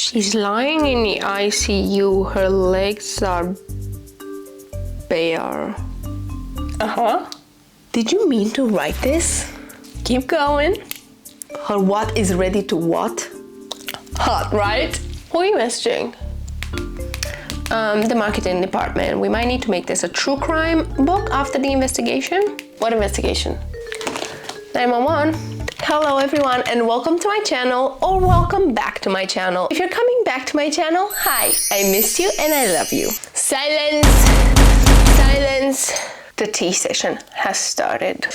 She's lying in the ICU. Her legs are bare. Uh-huh. Did you mean to write this? Keep going. Her what is ready to what? Hot, right? Who are you messaging? The marketing department. We might need to make this a true crime book after the investigation. What investigation? 911. Hello everyone and welcome to my channel, or welcome back to my channel. If you're coming back to my channel, hi, I missed you and I love you. Silence, silence. The tea session has started.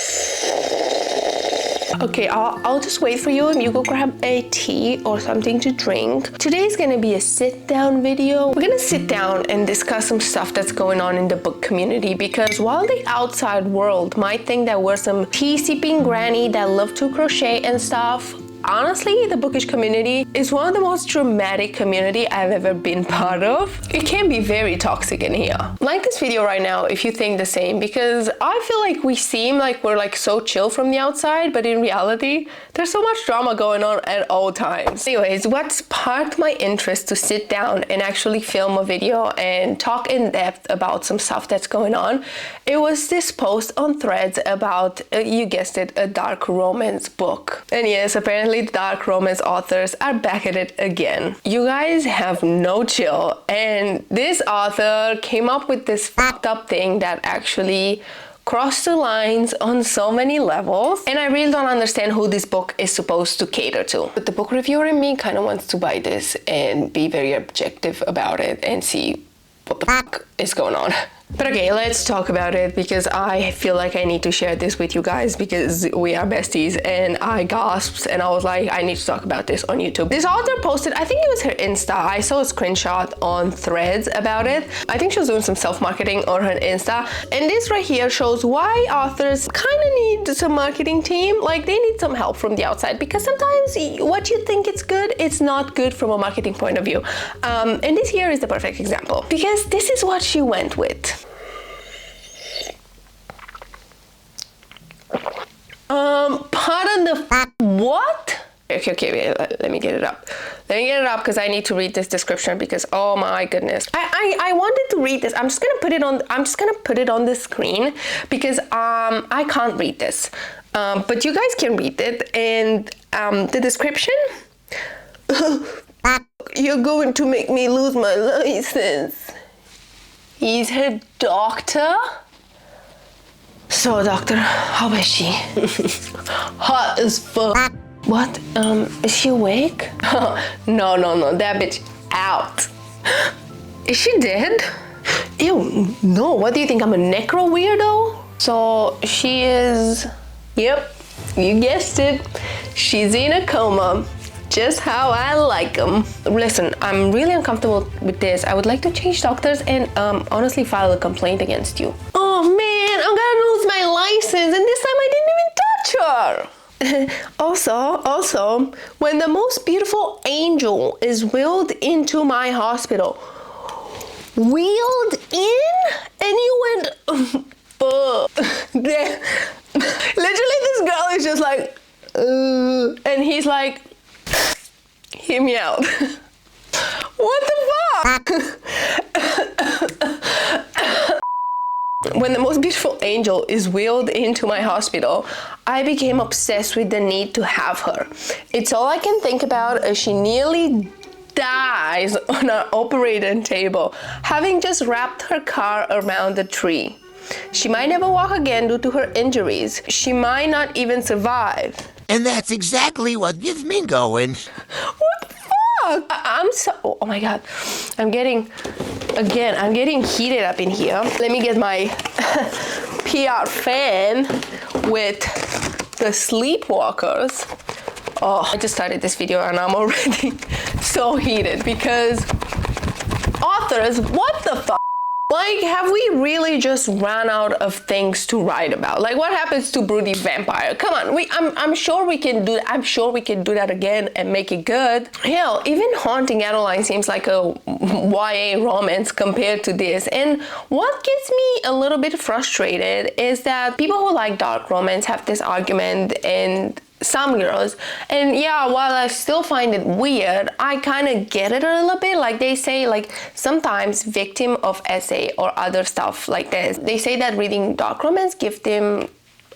Okay, I'll just wait for you and you go grab a tea or something to drink. Today's gonna be a sit-down video. We're gonna sit down and discuss some stuff that's going on in the book community, because while the outside world might think that we're some tea-sipping granny that love to crochet and stuff, honestly, the bookish community is one of the most dramatic community I've ever been part of. It can be very toxic in here. Like this video right now if you think the same, because I feel like we seem like we're like so chill from the outside, but in reality, there's so much drama going on at all times. Anyways, what sparked my interest to sit down and actually film a video and talk in depth about some stuff that's going on, it was this post on Threads about, you guessed it, a dark romance book. And yes, apparently the dark romance authors are back at it again. You guys have no chill, and this author came up with this fucked up thing that actually crossed the lines on so many levels, and I really don't understand who this book is supposed to cater to. But the book reviewer in me kind of wants to buy this and be very objective about it and see what the fuck is going on. But okay, let's talk about it, because I feel like I need to share this with you guys because we are besties, and I gasped and I was like, I need to talk about this on YouTube. This author posted, I think it was her Insta. I saw a screenshot on Threads about it. I think she was doing some self-marketing on her Insta. And this right here shows why authors kind of need some marketing team. Like, they need some help from the outside, because sometimes what you think it's good, it's not good from a marketing point of view. And this here is the perfect example, because this is what she went with. Pardon the what? Okay, wait, let me get it up. Let me get it up because I need to read this description, because oh my goodness. I wanted to read this. I'm just gonna put it on the screen because I can't read this. But you guys can read it, and the description. You're going to make me lose my license. He's her doctor? So, doctor, how is she? Hot as fuck. What? Is she awake? No, that bitch out. Is she dead? Ew, no, what do you think, I'm a necro weirdo? So, she is, yep, you guessed it. She's in a coma. Just how I like them. Listen, I'm really uncomfortable with this. I would like to change doctors and honestly file a complaint against you. Oh man, I'm gonna lose my license, and this time I didn't even touch her. Also, when the most beautiful angel is wheeled into my hospital. Wheeled in? And you went, literally this girl is just like, and he's like, hear me out. What the fuck? When the most beautiful angel is wheeled into my hospital, I became obsessed with the need to have her. It's all I can think about as she nearly dies on our operating table, having just wrapped her car around a tree. She might never walk again due to her injuries. She might not even survive. And that's exactly what gets me going. What the fuck? I'm so, oh my god. I'm getting heated up in here. Let me get my PR fan with the Sleepwalkers. Oh, I just started this video and I'm already so heated because authors, what the fuck? Like, have we really just ran out of things to write about? Like, what happens to Broody Vampire? Come on, I'm sure we can do. I'm sure we can do that again and make it good. Hell, even Haunting Adeline seems like a YA romance compared to this. And what gets me a little bit frustrated is that people who like dark romance have this argument, and some girls. And yeah, while I still find it weird, I kind of get it a little bit. Like they say, like sometimes victim of essay or other stuff like this, they say that reading dark romance gives them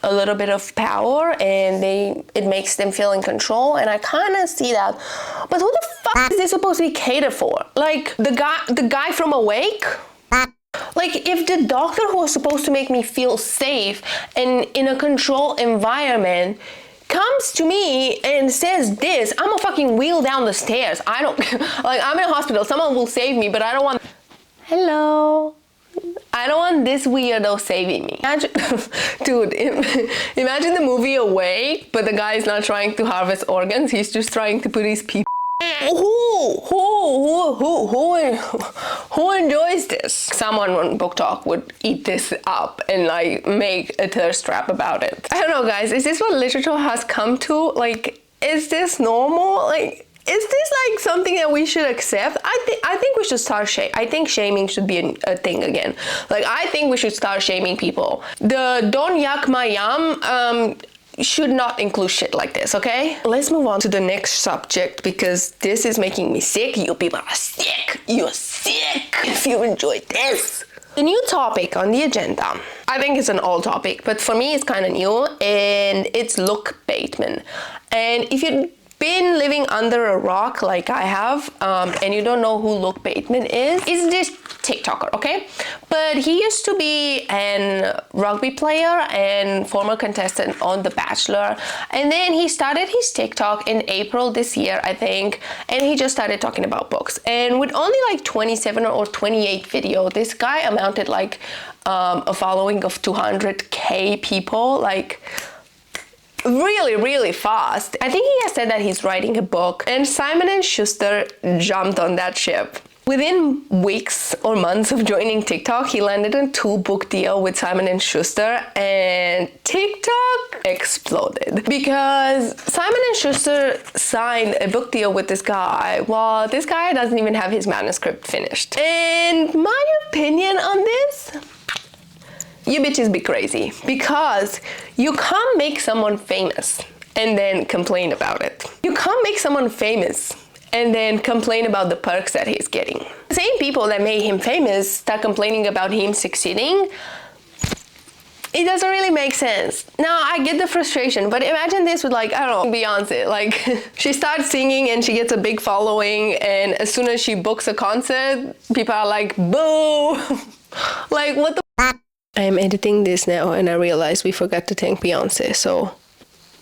a little bit of power and it makes them feel in control, and I kind of see that. But who the fuck is this supposed to be catered for? Like the guy from Awake? Like if the doctor who was supposed to make me feel safe and in a controlled environment comes to me and says this, I'm gonna fucking wheel down the stairs. I don't, like I'm in a hospital, someone will save me, but I don't want, hello. I don't want this weirdo saving me. Imagine, dude, imagine the movie Awake, but the guy is not trying to harvest organs, he's just trying to put his people. Who enjoys this? Someone on BookTok would eat this up and like make a thirst trap about it. I don't know, guys, is this what literature has come to? Like, is this normal? Like, is this like something that we should accept? I think we should start I think shaming should be a thing again. Like, I think we should start shaming people. The don't yuck my yum should not include shit like this, okay? Let's move on to the next subject because this is making me sick. You people are sick. You're sick if you enjoyed this. The new topic on the agenda, I think it's an old topic, but for me it's kind of new, and it's Luke Bateman. And if you've been living under a rock like I have, and you don't know who Luke Bateman is this TikToker, okay? But he used to be a rugby player and former contestant on The Bachelor, and then he started his TikTok in April this year, I think, and he just started talking about books. And with only like 27 or 28 videos, this guy amounted like a following of 200k people, like really fast. I think he has said that he's writing a book, and Simon & Schuster jumped on that ship. Within weeks or months of joining TikTok, he landed a 2-book deal with Simon & Schuster, and TikTok exploded because Simon & Schuster signed a book deal with this guy while this guy doesn't even have his manuscript finished. And my opinion on this, you bitches be crazy, because you can't make someone famous and then complain about it. You can't make someone famous and then complain about the perks that he's getting. The same people that made him famous start complaining about him succeeding. It doesn't really make sense. Now, I get the frustration, but imagine this with, like, I don't know, Beyonce. Like, she starts singing and she gets a big following, and as soon as she books a concert, people are like, boo! Like, what the f? I'm editing this now and I realized we forgot to thank Beyonce, so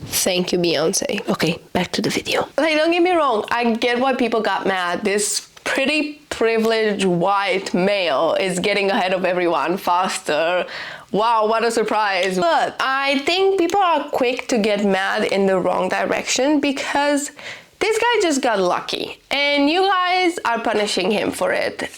thank you, Beyonce. Okay, back to the video. Like, don't get me wrong, I get why people got mad. This pretty privileged white male is getting ahead of everyone faster. Wow, what a surprise. But I think people are quick to get mad in the wrong direction because this guy just got lucky and you guys are punishing him for it.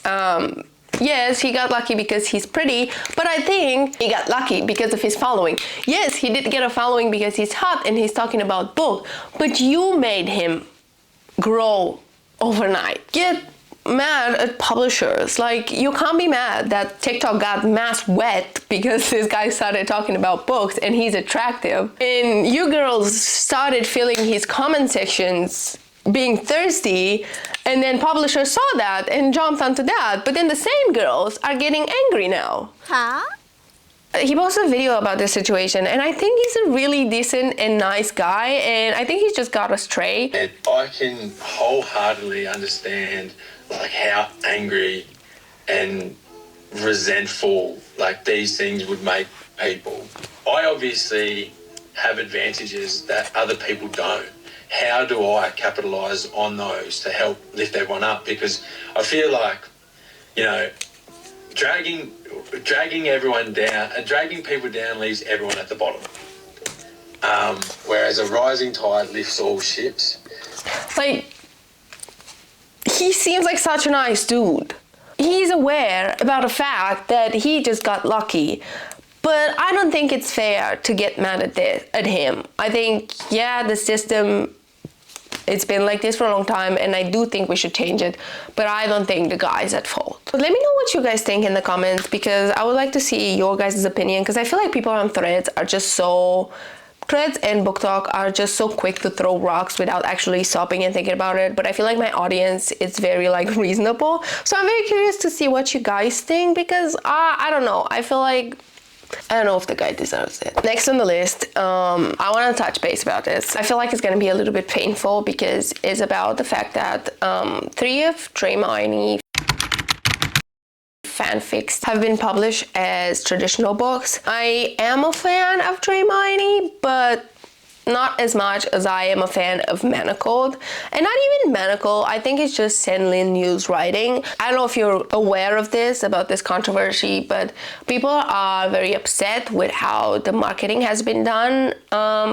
Yes, he got lucky because he's pretty, but I think he got lucky because of his following. Yes, he did get a following because he's hot and he's talking about book, but you made him grow overnight. Get mad at publishers. Like, you can't be mad that TikTok got mass wet because this guy started talking about books and he's attractive. And you girls started filling his comment sections being thirsty, and then publishers saw that and jumped onto that. But then the same girls are getting angry now. Huh? He posted a video about this situation, and I think he's a really decent and nice guy, and I think he's just got astray. And I can wholeheartedly understand like how angry and resentful like these things would make people. I obviously have advantages that other people don't. How do I capitalise on those to help lift everyone up? Because I feel like, you know, dragging everyone down, dragging people down leaves everyone at the bottom. Whereas a rising tide lifts all ships. Like, he seems like such a nice dude. He's aware about the fact that he just got lucky. But I don't think it's fair to get mad at him. I think, yeah, the system, it's been like this for a long time, and I do think we should change it, but I don't think the guy's at fault. But let me know what you guys think in the comments, because I would like to see your guys' opinion, because I feel like people on threads are just so Creds and BookTok are just so quick to throw rocks without actually stopping and thinking about it, but I feel like my audience is very like reasonable. So I'm very curious to see what you guys think, because I don't know. I feel like I don't know if the guy deserves it. Next on the list, I want to touch base about this. I feel like it's going to be a little bit painful because it's about the fact that 3 of Dramione fanfics have been published as traditional books. I am a fan of Dramione, but not as much as I am a fan of Manacled. And not even Manacled, I think it's just Senlin News writing. I don't know if you're aware of this, about this controversy, but people are very upset with how the marketing has been done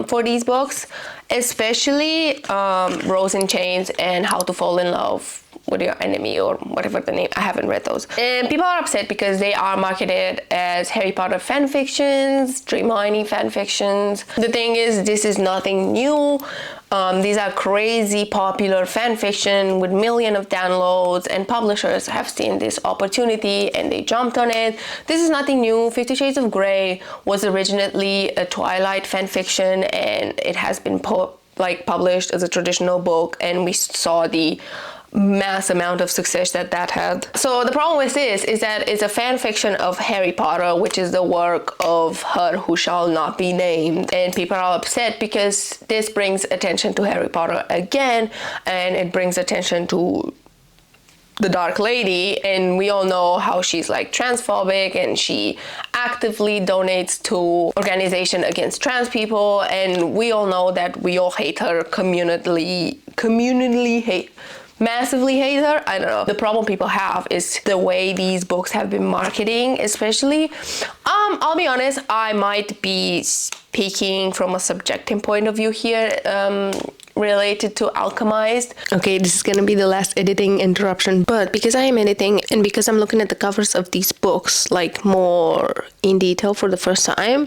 for these books, especially Rose in Chains and How to Fall in Love with Your Enemy, or whatever the name. I haven't read those. And people are upset because they are marketed as Harry Potter fanfictions, Dramione fanfictions. The thing is, this is nothing new. These are crazy popular fanfiction with millions of downloads, and publishers have seen this opportunity and they jumped on it. This is nothing new. 50 Shades of Grey was originally a Twilight fanfiction, and it has been published as a traditional book, and we saw the mass amount of success that had. So the problem with this is that it's a fan fiction of Harry Potter, which is the work of her who shall not be named, and people are upset because this brings attention to Harry Potter again, and it brings attention to the Dark Lady, and we all know how she's like transphobic, and she actively donates to organization against trans people, and we all know that we all hate her, massively hate her. I don't know. The problem people have is the way these books have been marketing, especially. I'll be honest, I might be speaking from a subjective point of view here, related to Alchemized. Okay, this is gonna be the last editing interruption, but because I am editing and because I'm looking at the covers of these books like more in detail for the first time,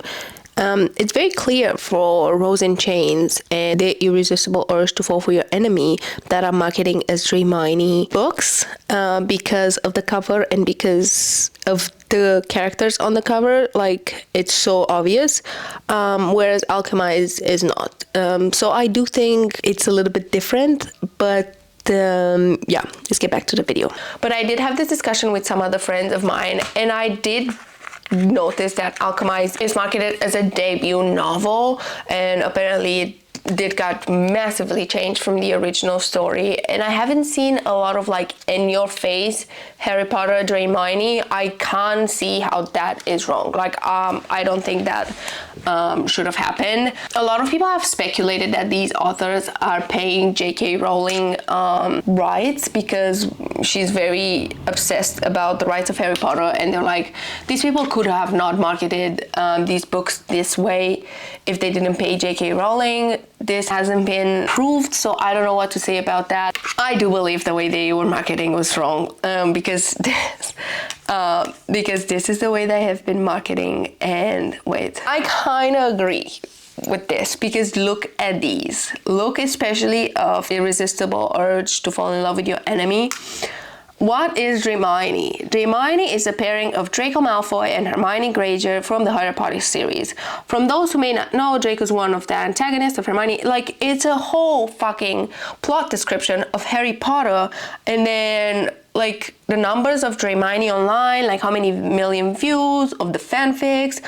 it's very clear for Rose in Chains and The Irresistible Urge to Fall for Your Enemy that are marketing as Dramione books because of the cover and because of the characters on the cover. Like, it's so obvious, whereas Alchemized is not. So I do think it's a little bit different, but yeah, let's get back to the video. But I did have this discussion with some other friends of mine, and I did notice that Alchemized is marketed as a debut novel, and apparently it did got massively changed from the original story, and I haven't seen a lot of like in your face Harry Potter Dramione. I can't see how that is wrong. Like I don't think that should have happened. A lot of people have speculated that these authors are paying J.K. Rowling rights because she's very obsessed about the rights of Harry Potter, and they're like, these people could have not marketed these books this way if they didn't pay J.K. Rowling. This hasn't been proved, so I don't know what to say about that. I do believe the way they were marketing was wrong, because this is the way they have been marketing. And wait, I kind of agree with this, because look at these. Look especially of Irresistible Urge to Fall in Love with Your Enemy. What is Dramione? Dramione is a pairing of Draco Malfoy and Hermione Granger from the Harry Potter series. From those who may not know, Draco is one of the antagonists of Hermione. Like, it's a whole fucking plot description of Harry Potter, and then like the numbers of Dramione online, like how many million views of the fanfics,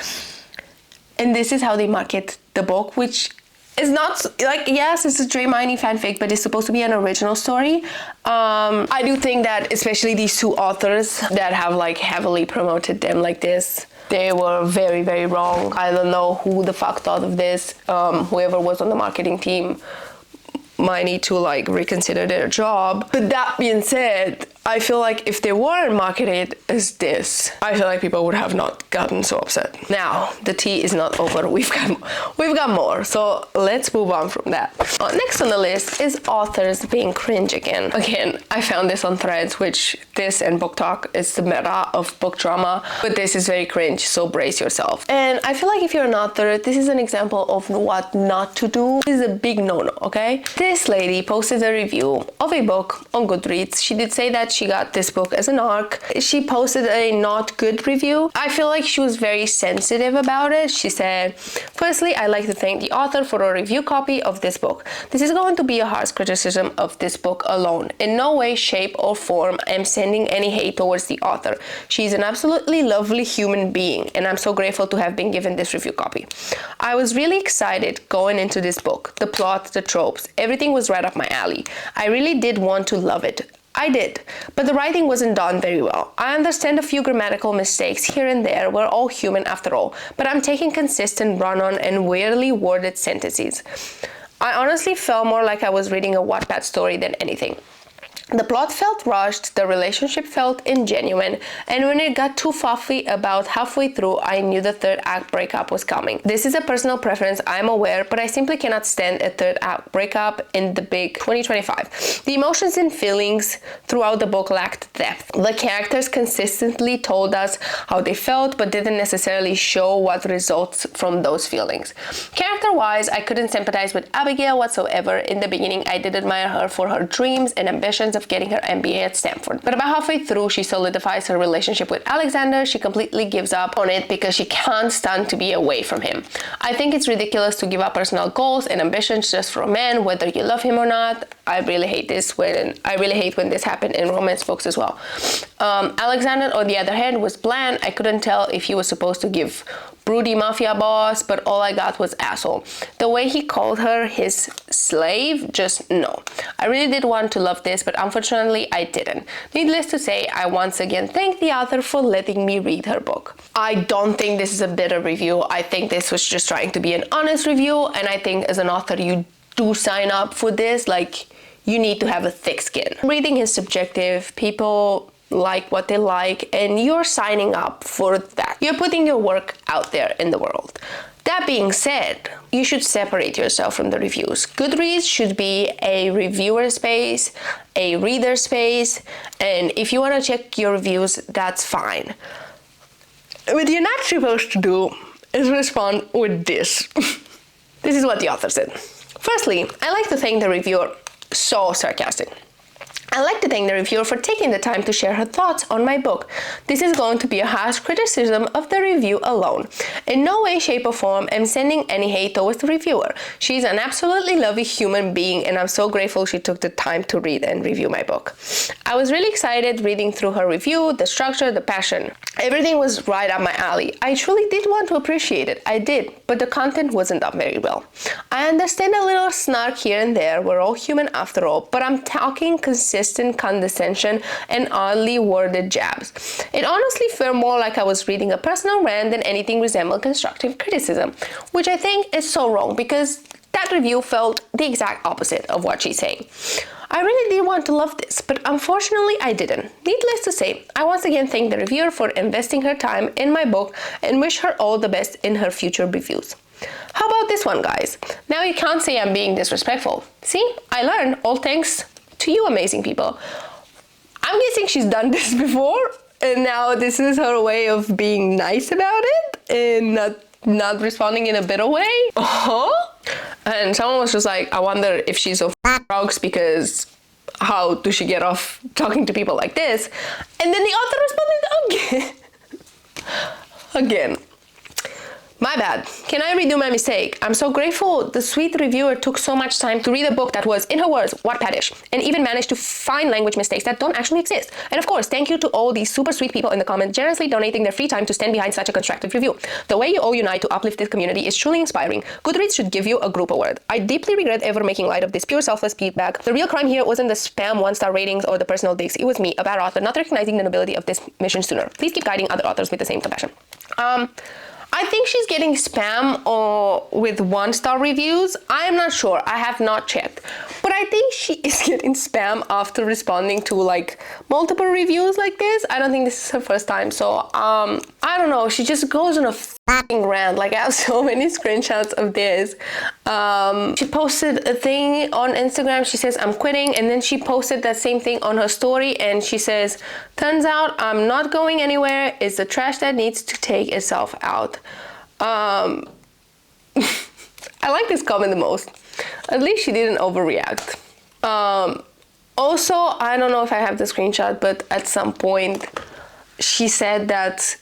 and this is how they market the book, which is not like, yes, it's a Dramione fanfic, but it's supposed to be an original story. I do think that especially these two authors that have like heavily promoted them like this, they were very, very wrong. I don't know who the fuck thought of this. Whoever was on the marketing team might need to like reconsider their job. But that being said, I feel like if they weren't marketed as this, I feel like people would have not gotten so upset. Now, the tea is not over. We've got more. So let's move on from that. Next on the list is authors being cringe again. Again, I found this on Threads, which this and BookTok is the meta of book drama, but this is very cringe, so brace yourself. And I feel like if you're an author, this is an example of what not to do. This is a big no-no, okay? This lady posted a review of a book on Goodreads. She did say that she got this book as an ARC. She posted a not good review. I feel like she was very sensitive about it. She said, "Firstly, I'd like to thank the author for a review copy of this book. This is going to be a harsh criticism of this book alone. In no way, shape, or form am sending any hate towards the author. She's an absolutely lovely human being, and I'm so grateful to have been given this review copy. I was really excited going into this book. The plot, the tropes, everything was right up my alley. I really did want to love it. I did, but the writing wasn't done very well. I understand a few grammatical mistakes here and there. We're all human after all, but I'm taking consistent run-on and weirdly worded sentences. I honestly felt more like I was reading a Wattpad story than anything. The plot felt rushed, the relationship felt ingenuine, and when it got too fluffy about halfway through, I knew the third act breakup was coming. This is a personal preference, I'm aware, but I simply cannot stand a third act breakup in the big 2025. The emotions and feelings throughout the book lacked depth. The characters consistently told us how they felt, but didn't necessarily show what results from those feelings. Character-wise, I couldn't sympathize with Abigail whatsoever. In the beginning, I did admire her for her dreams and ambitions of getting her MBA at Stanford. But about halfway through, she solidifies her relationship with Alexander. She completely gives up on it because she can't stand to be away from him. I think it's ridiculous to give up personal goals and ambitions just for a man, whether you love him or not. I really hate when this happened in romance books as well. Alexander, on the other hand, was bland. I couldn't tell if he was supposed to give broody mafia boss, but all I got was asshole. The way he called her his slave, just no. I really did want to love this, but unfortunately I didn't. Needless to say, I once again thank the author for letting me read her book. I don't think this is a bitter review. I think this was just trying to be an honest review, and I think as an author you do sign up for this, like you need to have a thick skin. Reading is subjective. People like what they like, and you're signing up for that. You're putting your work out there in the world. That being said, you should separate yourself from the reviews. Goodreads should be a reviewer space, a reader space, and if you want to check your reviews, that's fine. What you're not supposed to do is respond with this. This is what the author said. Firstly, I like to thank the reviewer. So sarcastic. I'd like to thank the reviewer for taking the time to share her thoughts on my book. This is going to be a harsh criticism of the review alone. In no way, shape, or form am sending any hate towards the reviewer. She's an absolutely lovely human being, and I'm so grateful she took the time to read and review my book. I was really excited reading through her review, the structure, the passion. Everything was right up my alley. I truly did want to appreciate it. I did, but the content wasn't done very well. I understand a little snark here and there. We're all human after all, but I'm talking consistent condescension and oddly worded jabs. It honestly felt more like I was reading a personal rant than anything resembled constructive criticism, which I think is so wrong because that review felt the exact opposite of what she's saying. I really did want to love this, but unfortunately I didn't. Needless to say, I once again thank the reviewer for investing her time in my book and wish her all the best in her future reviews. How about this one, guys? Now you can't say I'm being disrespectful. See, I learned, all thanks to you amazing people. I'm guessing she's done this before, and now this is her way of being nice about it and not responding in a bitter way. And someone was just like, I wonder if she's so frogs because how does she get off talking to people like this? And then the author responded again. My bad. Can I redo my mistake? I'm so grateful the sweet reviewer took so much time to read a book that was, in her words, Wattpadish, and even managed to find language mistakes that don't actually exist. And of course, thank you to all these super sweet people in the comments generously donating their free time to stand behind such a constructive review. The way you all unite to uplift this community is truly inspiring. Goodreads should give you a group award. I deeply regret ever making light of this pure selfless feedback. The real crime here wasn't the spam 1-star ratings or the personal digs. It was me, a bad author, not recognizing the nobility of this mission sooner. Please keep guiding other authors with the same compassion. I think she's getting spam or with 1-star reviews. I'm not sure. I have not checked. But I think she is getting spam after responding to like multiple reviews like this. I don't think this is her first time. So I don't know. She just goes on a f***ing rant. Like I have so many screenshots of this. She posted a thing on Instagram. She says, I'm quitting. And then she posted that same thing on her story. And she says, turns out I'm not going anywhere. It's the trash that needs to take itself out. I like this comment the most. At least she didn't overreact. Also, I don't know if I have the screenshot, but at some point she said that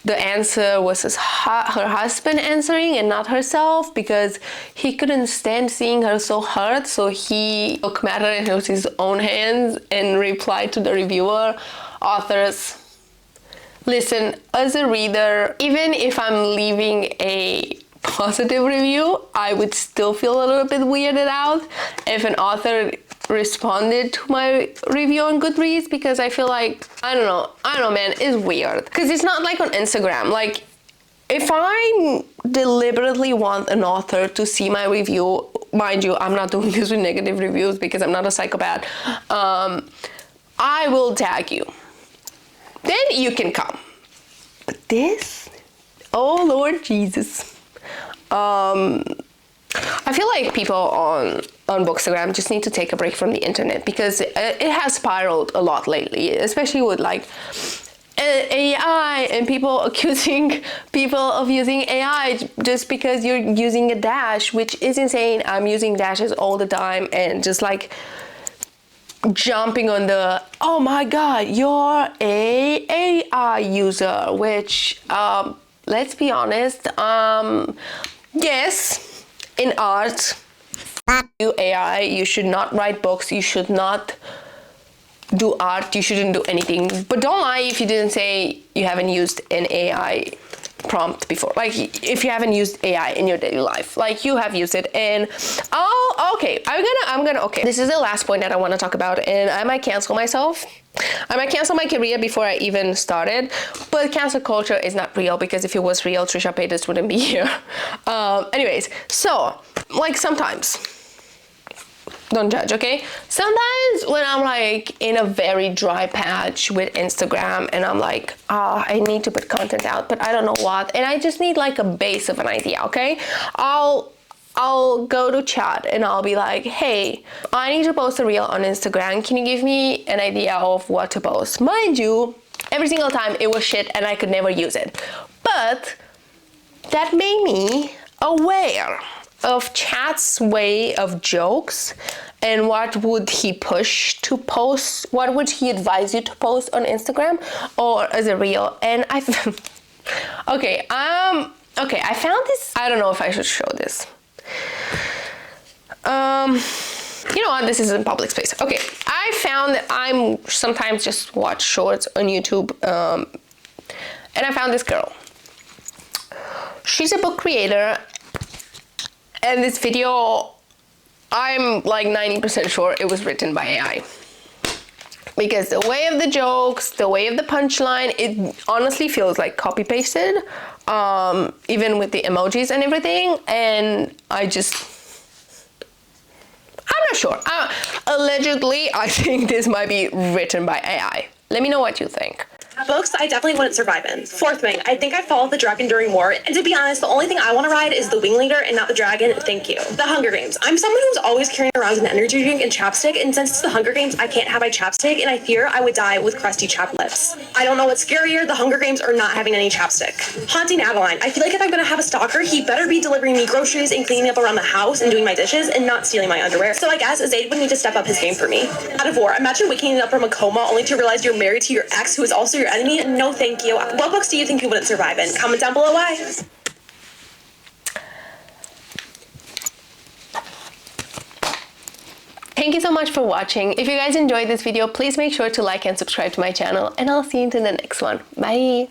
the answer was her husband answering and not herself, because he couldn't stand seeing her so hurt, so he took matter into his own hands and replied to the reviewer. Authors, listen, as a reader, even if I'm leaving a positive review, I would still feel a little bit weirded out if an author responded to my review on Goodreads, because I feel like, I don't know, man, it's weird. Because it's not like on Instagram. Like, if I deliberately want an author to see my review, mind you, I'm not doing this with negative reviews because I'm not a psychopath, I will tag you. Then you can come. But this, oh Lord Jesus. I feel like people on Bookstagram just need to take a break from the internet, because it has spiraled a lot lately, especially with like AI and people accusing people of using AI just because you're using a dash, which is insane. I'm using dashes all the time and just like jumping on the, oh my god, you're a AI user, which let's be honest, yes, in art, you AI, you should not write books, you should not do art, you shouldn't do anything. But don't lie if you didn't say you haven't used an AI prompt before. Like, if you haven't used AI in your daily life, like you have used it. And okay, okay, this is the last point that I want to talk about, and I might cancel myself. I might cancel my career before I even started, but cancel culture is not real, because if it was real, Trisha Paytas wouldn't be here. Anyways, so, like, sometimes, don't judge, okay? Sometimes when I'm like in a very dry patch with Instagram and I'm like, I need to put content out, but I don't know what, and I just need like a base of an idea, okay? I'll go to chat and I'll be like, hey, I need to post a reel on Instagram. Can you give me an idea of what to post? Mind you, every single time it was shit and I could never use it. But that made me aware of chat's way of jokes and what would he push to post, what would he advise you to post on Instagram or as a reel. And I found this, I don't know if I should show this. You know what, this is in public space. Okay, I found that I'm sometimes just watch shorts on YouTube, and I found this girl. She's a book creator, and this video, I'm like 90% sure it was written by AI. Because the way of the jokes, the way of the punchline, it honestly feels like copy-pasted, even with the emojis and everything, and I'm not sure. Allegedly, I think this might be written by AI. Let me know what you think. Books I definitely wouldn't survive in. Fourth thing, I think I'd follow the dragon during war, and to be honest, the only thing I want to ride is the wing leader and not the dragon. Thank you. The Hunger Games. I'm someone who's always carrying around an energy drink and chapstick, and since it's the Hunger Games, I can't have my chapstick, and I fear I would die with crusty chapped lips. I don't know what's scarier, the Hunger Games or not having any chapstick. Haunting Adeline. I feel like if I'm gonna have a stalker, he better be delivering me groceries and cleaning up around the house and doing my dishes and not stealing my underwear. So I guess Zayd would need to step up his game for me. Out of war. Imagine waking up from a coma only to realize you're married to your ex who is also your enemy. No thank you. What books do you think you wouldn't survive in? Comment down below why. Thank you so much for watching. If you guys enjoyed this video, please make sure to like and subscribe to my channel, and I'll see you in the next one. Bye!